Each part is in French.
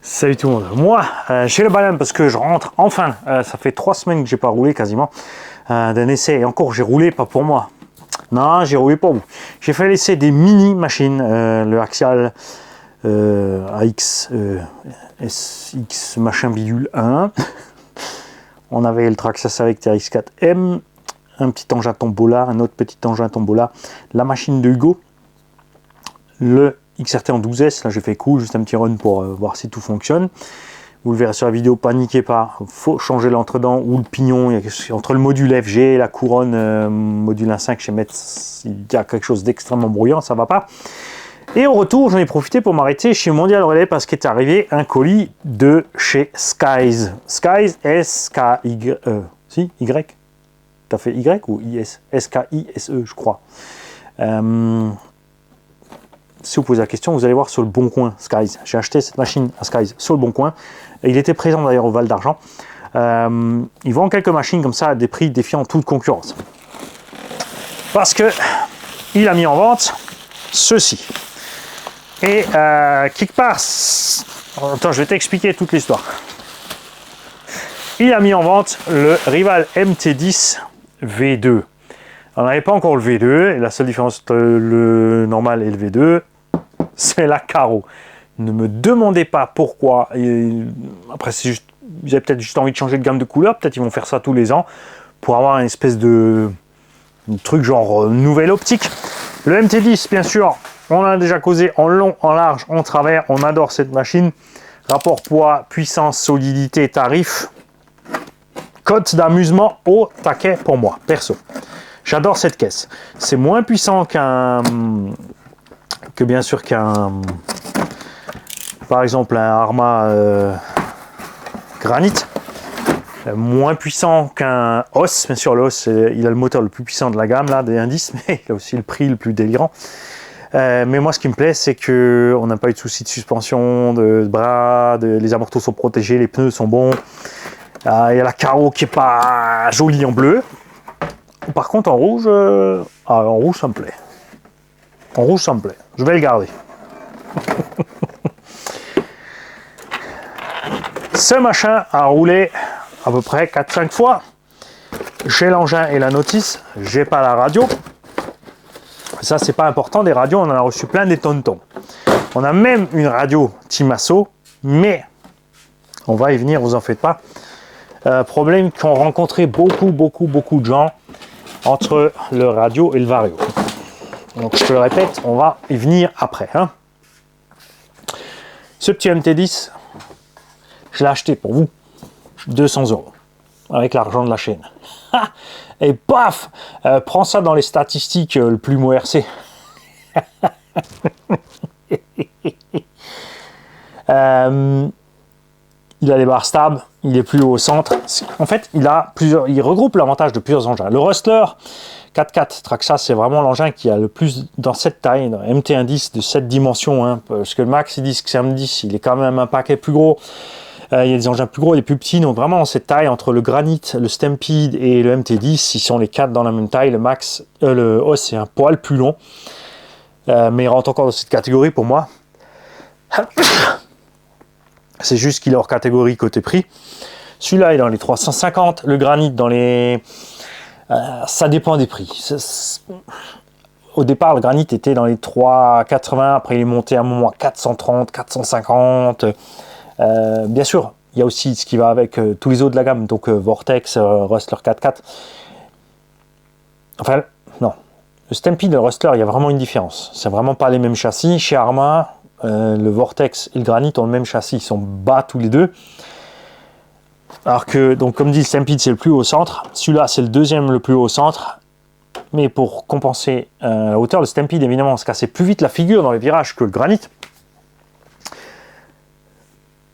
Salut tout le monde. Moi, chez le Banane parce que je rentre enfin. Ça fait 3 semaines que j'ai pas roulé quasiment d'un essai. Et encore, j'ai roulé pas pour moi. Non, j'ai roulé pour vous. J'ai fait l'essai des mini machines, le Axial AX SX machin bidule 1. On avait le Traxxas avec TRX4M, un petit engin Tombola, un autre petit engin Tombola, la machine de Hugo, le XRT en 12S, là j'ai fait cool, juste un petit run pour voir si tout fonctionne. Vous le verrez sur la vidéo, paniquez pas, il faut changer l'entredent ou le pignon, entre le module FG et la couronne module 1.5 chez Metz, il y a quelque chose d'extrêmement bruyant, ça va pas. Et au retour, j'en ai profité pour m'arrêter chez Mondial Relais parce qu'il est arrivé un colis de chez Skyse. Skyse, S-K-Y, si, Y, t'as fait Y ou I-S? S-K-I-S-E, je crois. Si vous posez la question, vous allez voir sur le Bon Coin Skyse. J'ai acheté cette machine à Skyse sur le Bon Coin. Il était présent d'ailleurs au Val d'Argent. Ils vendent quelques machines comme ça à des prix défiant toute concurrence. Parce que il a mis en vente ceci. Et quelque part, attends, je vais t'expliquer toute l'histoire. Il a mis en vente le Rival MT10 V2. On n'avait pas encore le V2, et la seule différence entre le normal et le V2, c'est la carreau. Ne me demandez pas pourquoi. Après, c'est juste, ils avaient peut-être juste envie de changer de gamme de couleur. Peut-être ils vont faire ça tous les ans pour avoir une espèce de truc genre nouvelle optique. Le MT10, bien sûr, on en a déjà causé en long, en large, en travers. On adore cette machine. Rapport poids, puissance, solidité, tarif. Cote d'amusement au taquet pour moi, perso. J'adore cette caisse. C'est moins puissant bien sûr qu'un, par exemple, un Arma Granit. Moins puissant qu'un Os. Bien sûr, le Os, il a le moteur le plus puissant de la gamme là, des indices, mais il a aussi le prix le plus délirant. Mais moi, ce qui me plaît, c'est qu'on n'a pas eu de soucis de suspension, de bras, les amortos sont protégés, les pneus sont bons. Il y a la carreau qui est pas jolie en bleu. Par contre, en rouge, en rouge, ça me plaît. En rouge, ça me plaît. Je vais le garder. Ce machin a roulé à peu près 4-5 fois. J'ai l'engin et la notice. J'ai pas la radio. Ça, c'est pas important. Des radios, on en a reçu plein des tontons. On a même une radio Timasso, mais on va y venir, vous en faites pas. Problème qu'ont rencontré beaucoup de gens entre le radio et le Vario. Donc je te le répète, on va y venir après. Hein. Ce petit MT10, je l'ai acheté pour vous, 200 €, avec l'argent de la chaîne. Et paf, prends ça dans les statistiques, le plumeau RC. Il a les barres stables, il est plus haut au centre. En fait, il regroupe l'avantage de plusieurs engins. Le Rustler 4x4 Traxxas, c'est vraiment l'engin qui a le plus dans cette taille, dans MT110 de cette dimension. Hein, parce que le Max, ils disent que c'est un 10, il est quand même un paquet plus gros. Il y a des engins plus gros et des plus petits. Donc vraiment, dans cette taille, entre le Granit, le Stampede et le MT10, ils sont les 4 dans la même taille. Le Max, le Os, c'est un poil plus long. Mais il rentre encore dans cette catégorie pour moi. C'est juste qu'il est hors catégorie côté prix. Celui-là est dans les 350. Le Granit dans les... ça dépend des prix. Au départ, le Granit était dans les 380. Après, il est monté à un moment à 430, 450. Bien sûr, il y a aussi ce qui va avec tous les autres de la gamme. Donc Vortex, Rustler 4x4. Enfin, non. Le Stampede et le Rustler, il y a vraiment une différence. C'est vraiment pas les mêmes châssis. Chez Arma, le Vortex et le Granit ont le même châssis, ils sont bas tous les deux. Alors que, donc comme dit, le Stampede c'est le plus haut au centre, celui-là c'est le deuxième le plus haut au centre, mais pour compenser la hauteur, le Stampede évidemment se cassait plus vite la figure dans les virages que le Granit,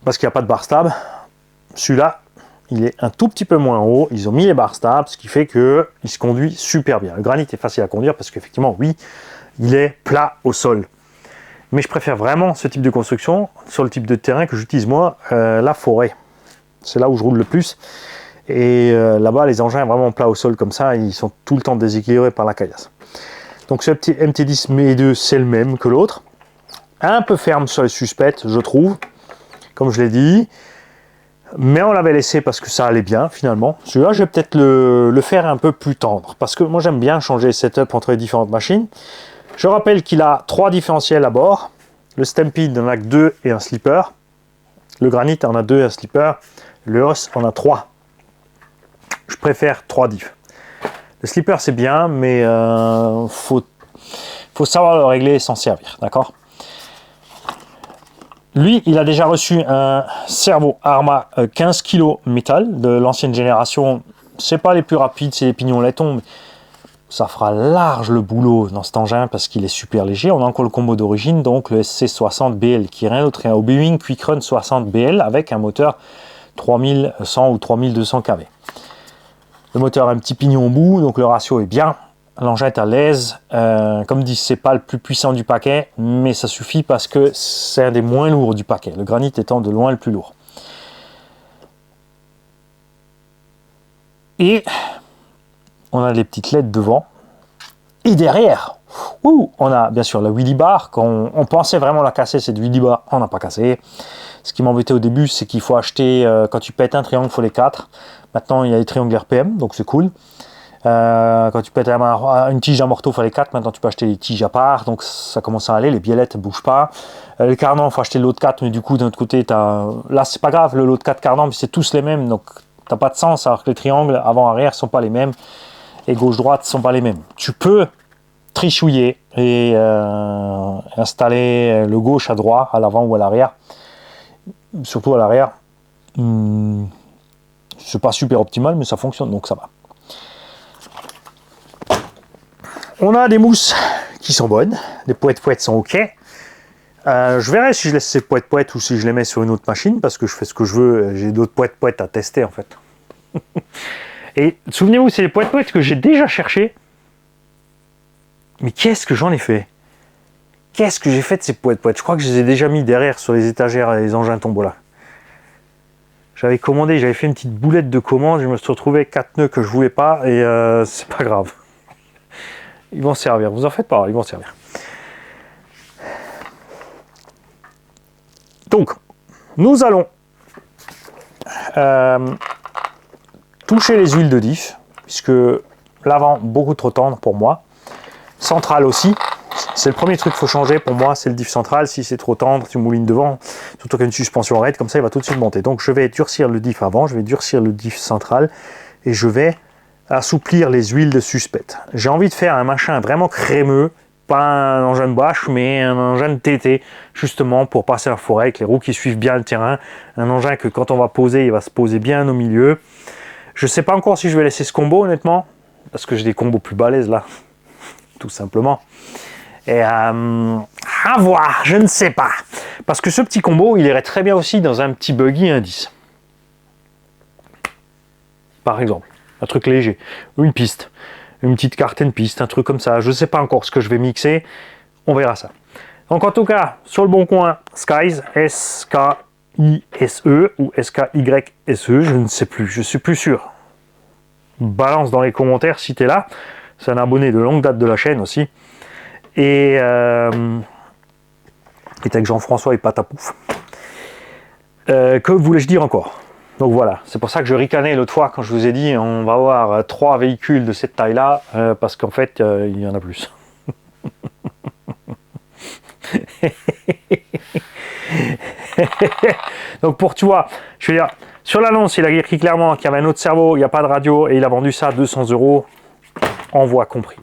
parce qu'il n'y a pas de barre stable. Celui-là, il est un tout petit peu moins haut, ils ont mis les barres stables, ce qui fait qu'il se conduit super bien. Le Granit est facile à conduire parce qu'effectivement, oui, il est plat au sol. Mais je préfère vraiment ce type de construction sur le type de terrain que j'utilise moi, la forêt. C'est là où je roule le plus. Et là-bas, les engins vraiment plats au sol comme ça, ils sont tout le temps déséquilibrés par la caillasse. Donc ce petit MT10 M2, c'est le même que l'autre. Un peu ferme sur les suspects, je trouve. comme je l'ai dit. Mais on l'avait laissé parce que ça allait bien finalement. Celui-là, je vais peut-être le faire un peu plus tendre. Parce que moi, j'aime bien changer le setup entre les différentes machines. Je rappelle qu'il a 3 différentiels à bord. Le Stampede en a que 2 et un slipper. Le Granite en a 2 et un slipper. Le Os en a 3. Je préfère 3 diffs. Le slipper, c'est bien, mais faut savoir le régler et s'en servir. D'accord ? Lui, il a déjà reçu un servo Arma 15 kg métal de l'ancienne génération. C'est pas les plus rapides, c'est les pignons laiton, mais ça fera large le boulot dans cet engin parce qu'il est super léger. On a encore le combo d'origine, donc le SC60BL qui est rien d'autre qu'un Obi-Wan Quick Run 60BL avec un moteur 3100 ou 3200 kV. Le moteur a un petit pignon au bout, donc le ratio est bien. L'engin est à l'aise, comme dit, c'est pas le plus puissant du paquet, mais ça suffit parce que c'est un des moins lourds du paquet, le Granite étant de loin le plus lourd. Et on a les petites LED devant. Et derrière, on a bien sûr la wheelie bar. Quand on pensait vraiment la casser, cette wheelie bar, on n'a pas cassé. Ce qui m'embêtait au début, c'est qu'il faut acheter, quand tu pètes un triangle, il faut les 4. Maintenant, il y a les triangles RPM, donc c'est cool. Quand tu pètes une tige d'amorto, il faut les 4. Maintenant, tu peux acheter les tiges à part, donc ça commence à aller. Les biellettes ne bougent pas. Les cardans, il faut acheter le lot de 4, mais du coup, d'un autre côté, là, c'est pas grave, le lot de 4 cardans, mais c'est tous les mêmes, donc t'as pas de sens, alors que les triangles avant-arrière sont pas les mêmes et gauche-droite sont pas les mêmes. Tu peux trichouiller et installer le gauche à droite, à l'avant ou à l'arrière. Surtout à l'arrière. C'est pas super optimal, mais ça fonctionne, donc ça va. On a des mousses qui sont bonnes, les poètes sont ok. Je verrai si je laisse ces poètes ou si je les mets sur une autre machine parce que je fais ce que je veux. J'ai d'autres poètes à tester en fait. Et souvenez-vous, c'est les poètes que j'ai déjà cherché. Mais qu'est-ce que j'en ai fait? Qu'est-ce que j'ai fait de ces poètes? Je crois que je les ai déjà mis derrière sur les étagères et les engins tombola. J'avais commandé, j'avais fait une petite boulette de commande. Je me suis retrouvé avec 4 nœuds que je voulais pas et c'est pas grave. Ils vont servir, vous en faites pas, ils vont servir. Donc, nous allons toucher les huiles de diff, puisque l'avant, beaucoup trop tendre pour moi. Central aussi, c'est le premier truc qu'il faut changer pour moi, c'est le diff central. Si c'est trop tendre, tu moulines devant, surtout qu'une suspension raide, comme ça il va tout de suite monter. Donc je vais durcir le diff avant, je vais durcir le diff central, et je vais assouplir les huiles de suspecte. J'ai envie de faire un machin vraiment crémeux, pas un engin de bâche, mais un engin de TT, justement pour passer en forêt avec les roues qui suivent bien le terrain. Un engin que quand on va poser, il va se poser bien au milieu. Je ne sais pas encore si je vais laisser ce combo, honnêtement, parce que j'ai des combos plus balèzes là, tout simplement. Et à voir, je ne sais pas. Parce que ce petit combo, il irait très bien aussi dans un petit buggy indice. Par exemple. Un truc léger, une piste, une petite cartaine piste, un truc comme ça. Je ne sais pas encore ce que je vais mixer, on verra ça. Donc en tout cas, sur le bon coin, Skies, S-K-I-S-E ou S-K-Y-S-E, je ne sais plus, je suis plus sûr. Balance dans les commentaires si tu es là. C'est un abonné de longue date de la chaîne aussi. Et avec Jean-François et Patapouf. Que voulais-je dire encore? Donc voilà, c'est pour ça que je ricanais l'autre fois quand je vous ai dit on va avoir 3 véhicules de cette taille-là, parce qu'en fait, il y en a plus. Donc pour tu vois, je veux dire, sur l'annonce, il a écrit clairement qu'il y avait un autre cerveau, il n'y a pas de radio, et il a vendu ça à 200 €, envoi compris.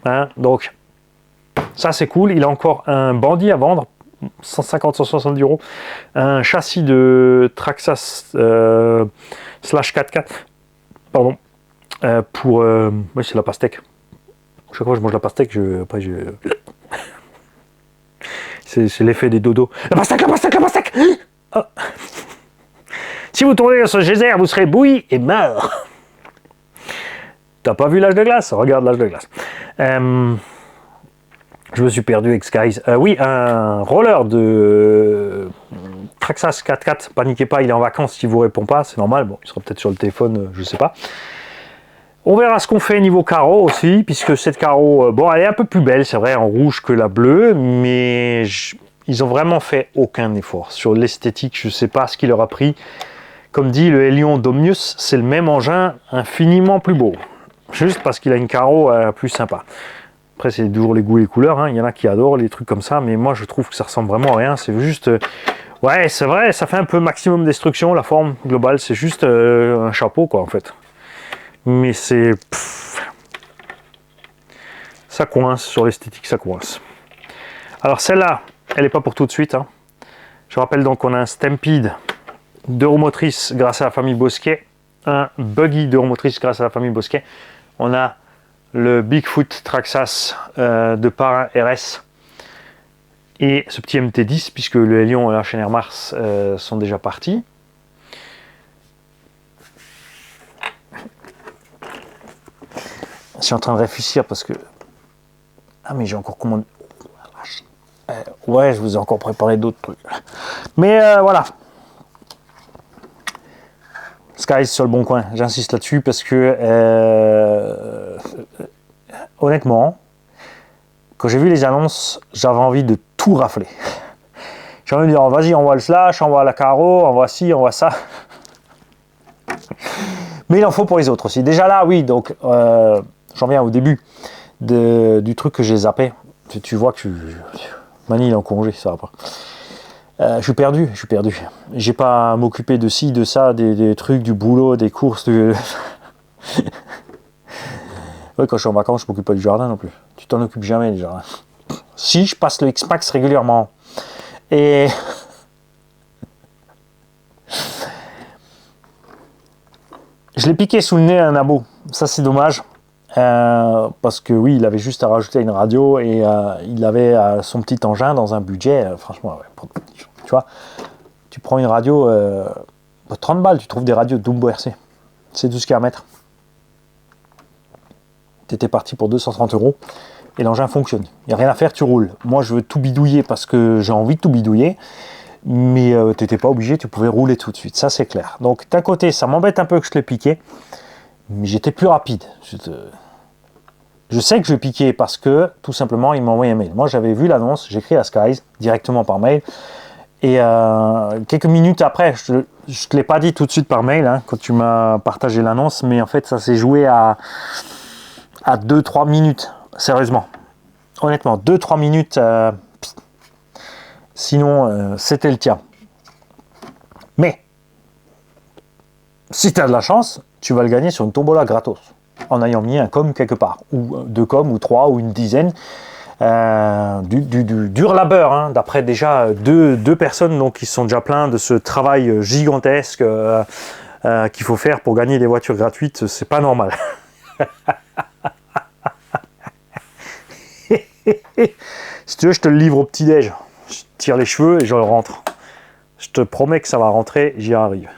Hein, donc, ça c'est cool, il a encore un bandit à vendre. 150-170 €, un châssis de Traxxas slash 4x4, pardon, pour, oui c'est la pastèque. Chaque fois que je mange la pastèque, c'est l'effet des dodos. La pastèque. Oh. Si vous tournez sur ce geyser, vous serez bouilli et mort. T'as pas vu l'âge de glace? Regarde l'âge de glace. Je me suis perdu avec Skies. Oui, un roller de Traxxas 4x4. Paniquez pas, il est en vacances. S'il vous répond pas, c'est normal. Bon, il sera peut-être sur le téléphone, je sais pas. On verra ce qu'on fait niveau carreau aussi, puisque cette carreau, bon, elle est un peu plus belle, c'est vrai, en rouge que la bleue, mais Ils ont vraiment fait aucun effort. Sur l'esthétique, je ne sais pas ce qu'il leur a pris. Comme dit le Hélion d'Omnius, c'est le même engin infiniment plus beau. Juste parce qu'il a une carreau plus sympa. Après, c'est toujours les goûts et les couleurs. Hein. Il y en a qui adorent les trucs comme ça, mais moi, je trouve que ça ressemble vraiment à rien. C'est juste... ouais, c'est vrai, ça fait un peu maximum destruction, la forme globale. C'est juste un chapeau, quoi, en fait. Mais c'est... ça coince, sur l'esthétique, ça coince. Alors, celle-là, elle n'est pas pour tout de suite. Hein. Je rappelle donc qu'on a un Stampede de roue motrice grâce à la famille Bosquet, un Buggy de roue motrice grâce à la famille Bosquet. On a le Bigfoot Traxxas de Parrain RS et ce petit MT10 puisque le Hélion et la Chenère Mars sont déjà partis. Je suis en train de réfléchir parce que... ah mais j'ai encore commandé... ouais, je vous ai encore préparé d'autres trucs. Mais voilà. Skies sur le bon coin, j'insiste là-dessus parce que honnêtement, quand j'ai vu les annonces, j'avais envie de tout rafler. J'ai envie de dire, vas-y, envoie le slash, envoie la carreau, envoie ci, envoie ça. Mais il en faut pour les autres aussi. Déjà là, oui, donc j'en viens au début du truc que j'ai zappé. Tu vois que Mani il est en congé, ça va pas. Je suis perdu. J'ai pas à m'occuper de ci, de ça, des trucs, du boulot, des courses. Ouais, quand je suis en vacances, je m'occupe pas du jardin non plus. Tu t'en occupes jamais du jardin. Si, je passe le X-Max régulièrement. Et je l'ai piqué sous le nez à un abo. Ça, c'est dommage. Parce que oui, il avait juste à rajouter une radio et il avait son petit engin dans un budget. Franchement, ouais, tu vois, tu prends une radio 30 balles, tu trouves des radios Dumbo RC. C'est tout ce qu'il y a à mettre. Tu étais parti pour 230 € et l'engin fonctionne. Il n'y a rien à faire, tu roules. Moi, je veux tout bidouiller parce que j'ai envie de tout bidouiller. Mais tu n'étais pas obligé, tu pouvais rouler tout de suite. Ça, c'est clair. Donc, d'un côté, ça m'embête un peu que je l'ai piqué. Mais j'étais plus rapide. Je sais que je piquais parce que, tout simplement, il m'a envoyé un mail. Moi, j'avais vu l'annonce, j'ai écrit à Skies directement par mail. Et quelques minutes après, je ne te l'ai pas dit tout de suite par mail, hein, quand tu m'as partagé l'annonce, mais en fait, ça s'est joué à 2-3 minutes, sérieusement. Honnêtement, 2-3 minutes, sinon, c'était le tien. Mais, si tu as de la chance, tu vas le gagner sur une tombola gratos, en ayant mis un com quelque part, ou 2 coms, ou 3, ou une dizaine. Du dur labeur, hein, d'après déjà deux personnes donc, qui sont déjà pleins de ce travail gigantesque qu'il faut faire pour gagner des voitures gratuites, c'est pas normal. Si tu veux, je te le livre au petit-déj. Je tire les cheveux et je rentre. Je te promets que ça va rentrer, j'y arrive.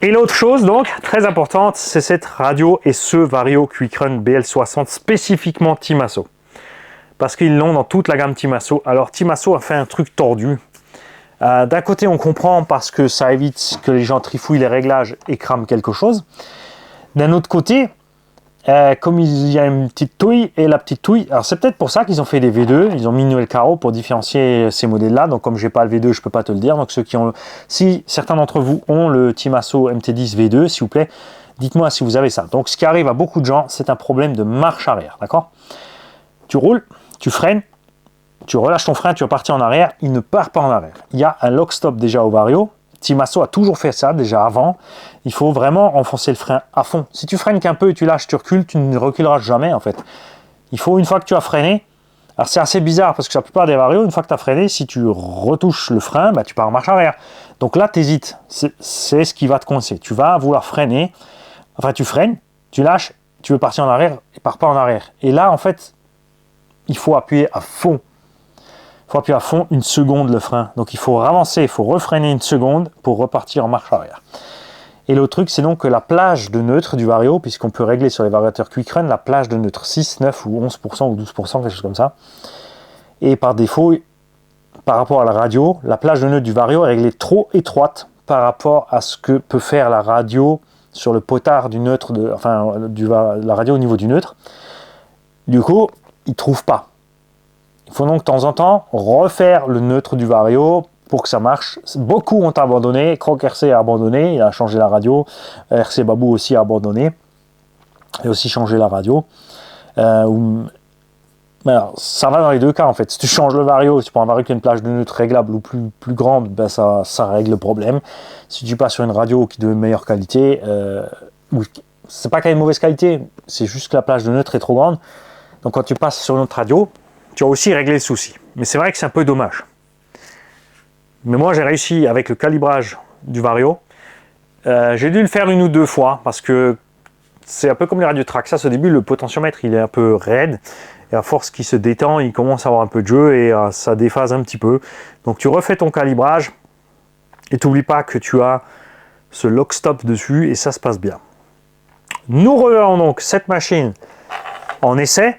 Et l'autre chose, donc, très importante, c'est cette radio et ce Vario Quick Run BL60 spécifiquement Timasso. Parce qu'ils l'ont dans toute la gamme Timasso. Alors, Timasso a fait un truc tordu. D'un côté, on comprend parce que ça évite que les gens trifouillent les réglages et crament quelque chose. D'un autre côté, comme il y a une petite touille et la petite touille, alors c'est peut-être pour ça qu'ils ont fait des V2, ils ont mis une nouvelle carreau pour différencier ces modèles-là. Donc comme j'ai pas le V2, je peux pas te le dire. Donc ceux qui ont, si certains d'entre vous ont le Timasso MT10 V2, s'il vous plaît, dites-moi si vous avez ça. Donc ce qui arrive à beaucoup de gens, c'est un problème de marche arrière, d'accord? Tu roules, tu freines, tu relâches ton frein, tu vas partir en arrière, il ne part pas en arrière. Il y a un lock-stop déjà au Vario. Timasso a toujours fait ça déjà avant. Il faut vraiment enfoncer le frein à fond. Si tu freines qu'un peu et tu lâches, tu recules, tu ne reculeras jamais en fait. Il faut, une fois que tu as freiné, alors c'est assez bizarre parce que la plupart des Vario, une fois que tu as freiné, si tu retouches le frein, bah, tu pars en marche arrière. Donc là, tu hésites. C'est ce qui va te coincer. Tu vas vouloir freiner, enfin tu freines, tu lâches, tu veux partir en arrière et pars pas en arrière. Et là, en fait, il faut appuyer à fond. Il faut appuyer à fond une seconde le frein. Donc il faut avancer, il faut refreiner une seconde pour repartir en marche arrière. Et l'autre truc, c'est donc que la plage de neutre du Vario, puisqu'on peut régler sur les variateurs Quick Run, la plage de neutre 6, 9 ou 11% ou 12%, quelque chose comme ça. Et par défaut, par rapport à la radio, la plage de neutre du Vario est réglée trop étroite par rapport à ce que peut faire la radio sur le potard du neutre, la radio au niveau du neutre. Du coup, il ne trouve pas. Il faut donc de temps en temps refaire le neutre du Vario pour que ça marche. Beaucoup ont abandonné. Croc RC a abandonné, il a changé la radio. RC Babou aussi a abandonné. Il a aussi changé la radio. Alors, ça va dans les deux cas en fait. Si tu changes le Vario, si tu prends un Vario qui a une plage de neutre réglable ou plus grande, ben ça règle le problème. Si tu passes sur une radio qui est de meilleure qualité, c'est pas qu'elle est de mauvaise qualité, c'est juste que la plage de neutre est trop grande. Donc quand tu passes sur une autre radio, tu as aussi réglé le souci. Mais c'est vrai que c'est un peu dommage. Mais moi j'ai réussi avec le calibrage du Vario. J'ai dû le faire une ou deux fois parce que c'est un peu comme les radios Traxxas. Au début, le potentiomètre il est un peu raide. Et à force qu'il se détend, il commence à avoir un peu de jeu et ça déphase un petit peu. Donc tu refais ton calibrage et tu n'oublies pas que tu as ce lock stop dessus et ça se passe bien. Nous revenons donc cette machine en essai.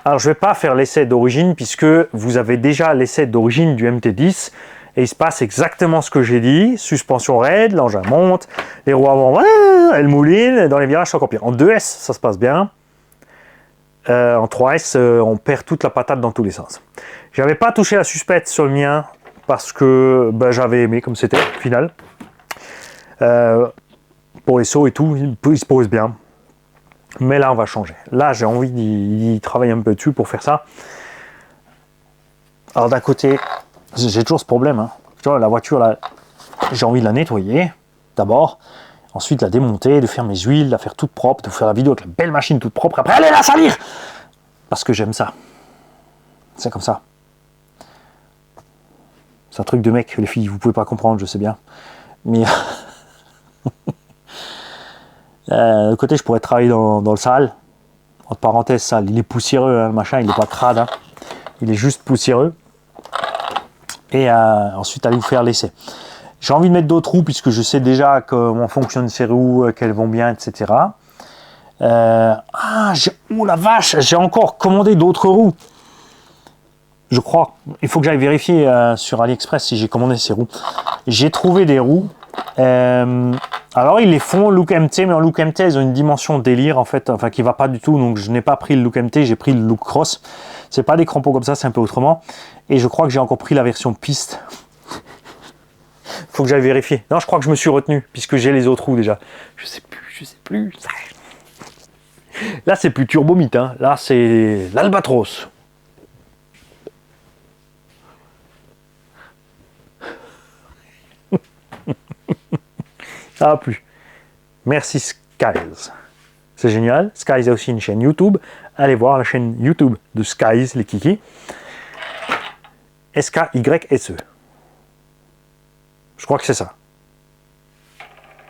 Alors je ne vais pas faire l'essai d'origine puisque vous avez déjà l'essai d'origine du MT10 et il se passe exactement ce que j'ai dit. Suspension raide, l'engin monte, les roues avant, elles moulinent, dans les virages c'est encore pire. En 2S ça se passe bien. En 3S on perd toute la patate dans tous les sens. J'avais pas touché la suspette sur le mien parce que j'avais aimé comme c'était au final. Pour les sauts et tout, il se pose bien. Mais là on va changer. Là j'ai envie d'y travailler un peu dessus pour faire ça. Alors d'un côté, j'ai toujours ce problème. Hein. Tu vois, la voiture là, j'ai envie de la nettoyer d'abord. Ensuite, la démonter, de faire mes huiles, la faire toute propre, de faire la vidéo avec la belle machine toute propre. Après, allez la salir! Parce que j'aime ça. C'est comme ça. C'est un truc de mec, les filles, vous pouvez pas comprendre, je sais bien. Mais de côté, je pourrais travailler dans le sale. Entre parenthèses, sale. Il est poussiéreux, hein, le machin, il n'est pas crade. Hein. Il est juste poussiéreux. Et ensuite, aller vous faire l'essai. J'ai envie de mettre d'autres roues puisque je sais déjà comment fonctionnent ces roues, qu'elles vont bien, etc. Oh la vache, j'ai encore commandé d'autres roues. Je crois. Il faut que j'aille vérifier sur AliExpress si j'ai commandé ces roues. J'ai trouvé des roues. Alors ils les font look MT, mais en look MT ils ont une dimension délire en fait, enfin qui va pas du tout. Donc je n'ai pas pris le look MT, j'ai pris le look cross. C'est pas des crampons comme ça, c'est un peu autrement. Et je crois que j'ai encore pris la version piste. Faut que j'aille vérifier. Non, je crois que je me suis retenu puisque j'ai les autres roues déjà. Je sais plus. Là, c'est plus turbomite. Hein. Là, c'est l'Albatros. Ça va plus. Merci Skies. C'est génial. Skies a aussi une chaîne YouTube. Allez voir la chaîne YouTube de Skies, les kikis. S-K-Y-S-E. Je crois que c'est ça.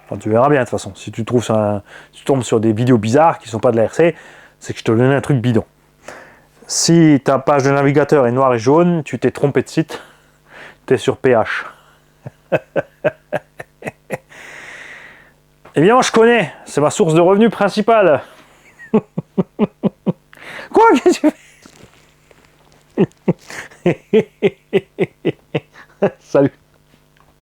Enfin, tu verras bien de toute façon. Si tu tombes sur des vidéos bizarres qui ne sont pas de la RC, c'est que je te donne un truc bidon. Si ta page de navigateur est noire et jaune, tu t'es trompé de site. Tu es sur PH. Évidemment, je connais. C'est ma source de revenus principale. Quoi? Qu'est-ce que tu fais? Salut.